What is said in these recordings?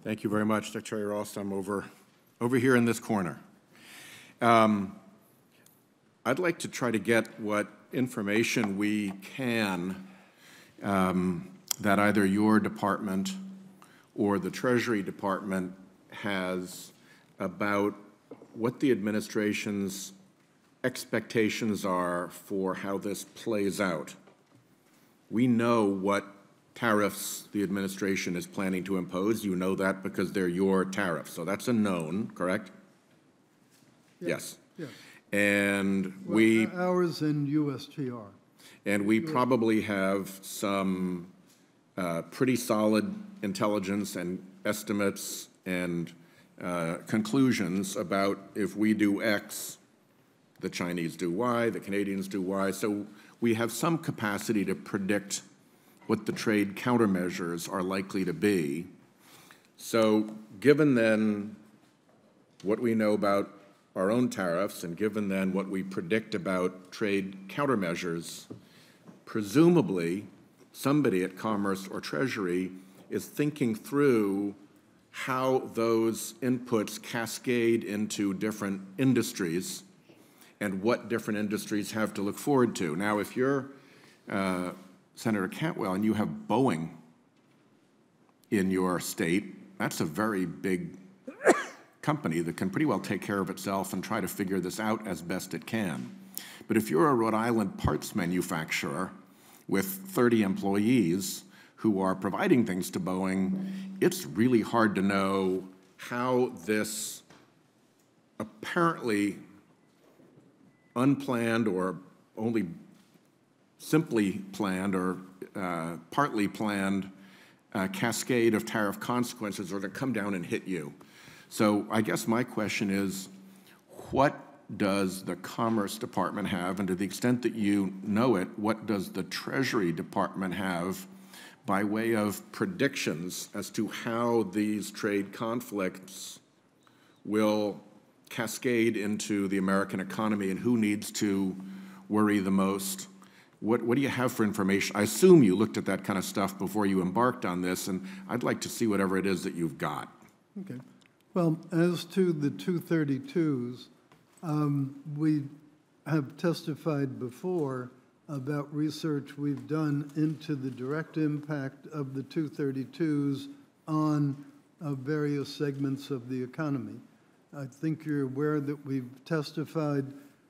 Thank you very much, Secretary Ross. I'm over here in this corner. I'd like to try to get what information we can that either your department or the Treasury Department has about what the administration's expectations are for how this plays out. We know what tariffs the administration is planning to impose. You know that because they're your tariffs. So that's a known, correct? Yes. Yes. And ours and USTR. And we probably have some pretty solid intelligence and estimates and conclusions about if we do X, the Chinese do Y, the Canadians do Y. So we have some capacity to predict what the trade countermeasures are likely to be. So given then what we know about our own tariffs and given then what we predict about trade countermeasures, presumably somebody at Commerce or Treasury is thinking through how those inputs cascade into different industries and what different industries have to look forward to. Now, if you're Senator Cantwell and you have Boeing in your state, that's a very big company that can pretty well take care of itself and try to figure this out as best it can. But if you're a Rhode Island parts manufacturer with 30 employees who are providing things to Boeing, it's really hard to know how this apparently unplanned or only simply planned or partly planned cascade of tariff consequences are to come down and hit you. So I guess my question is, what does the Commerce Department have, and to the extent that you know it, what does the Treasury Department have by way of predictions as to how these trade conflicts will cascade into the American economy and who needs to worry the most? What do you have for information? I assume you looked at that kind of stuff before you embarked on this, and I'd like to see whatever it is that you've got. Okay. Well, as to the 232s, we have testified before about research we've done into the direct impact of the 232s on various segments of the economy. I think you're aware that we've testified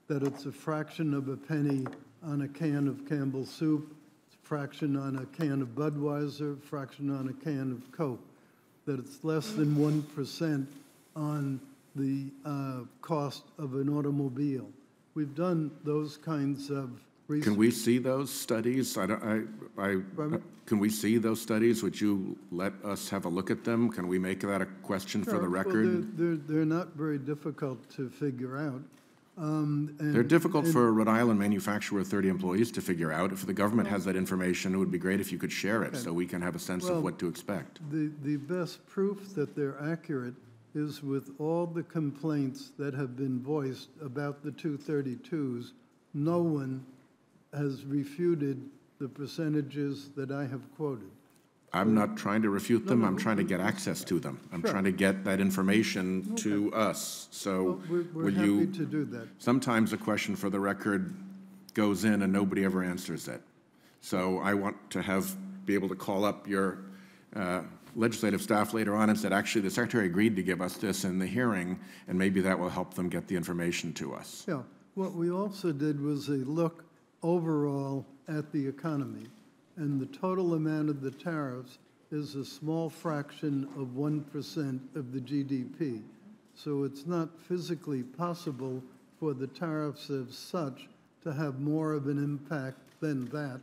that it's a fraction of a penny on a can of Campbell's soup, a fraction on a can of Budweiser, a fraction on a can of Coke, that it's less than 1% on the cost of an automobile. We've done those kinds of research. Can we see those studies? Can we see those studies? Would you let us have a look at them? Can we make that a question for the record? Well, they're not very difficult to figure out. They're difficult for a Rhode Island manufacturer with 30 employees to figure out. If the government has that information, it would be great if you could share it so we can have a sense of what to expect. The best proof that they're accurate is with all the complaints that have been voiced about the 232s, no one has refuted the percentages that I have quoted. I'm not trying to refute them. I'm trying to get access to them. I'm trying to get that information to us. So we're happy to do that. Sometimes a question for the record goes in and nobody ever answers it. So I want to be able to call up your legislative staff later on and said, actually, the Secretary agreed to give us this in the hearing, and maybe that will help them get the information to us. Yeah. What we also did was a look overall at the economy. And the total amount of the tariffs is a small fraction of 1% of the GDP. So it's not physically possible for the tariffs as such to have more of an impact than that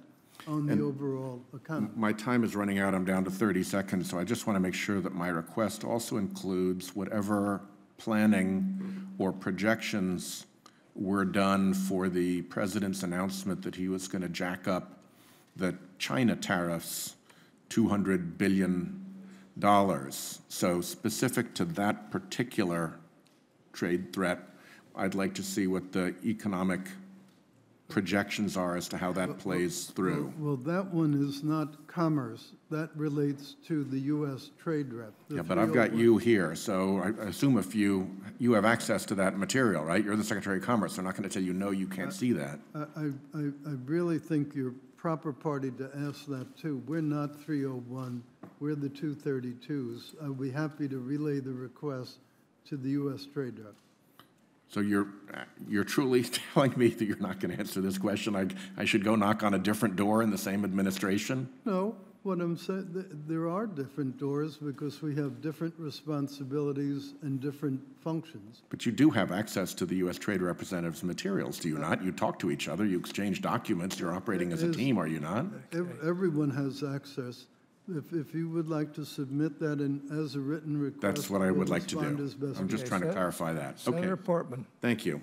on the overall economy. My time is running out. I'm down to 30 seconds, so I just want to make sure that my request also includes whatever planning or projections were done for the president's announcement that he was going to jack up the China tariffs $200 billion. So specific to that particular trade threat, I'd like to see what the economic projections are as to how that plays through. Well, that one is not commerce. That relates to the U.S. trade rep. The Yeah, but I've got 301 you here, so I assume if you have access to that material, right? You're the Secretary of Commerce. They're not going to tell you, no, you can't see that. I really think you're proper party to ask that, too. We're not 301. We're the 232s. I'll be happy to relay the request to the U.S. trade rep. So you're truly telling me that you're not going to answer this question? I should go knock on a different door in the same administration? No, what I'm saying, there are different doors because we have different responsibilities and different functions. But you do have access to the U.S. Trade Representative's materials, do you not? You talk to each other, you exchange documents, you're operating as a team, are you not? Everyone has access. If you would like to submit that as a written request. That's what I would we'll like to respond do. as best I'm just we trying to Sen- clarify that. Okay, Senator Portman. thank you.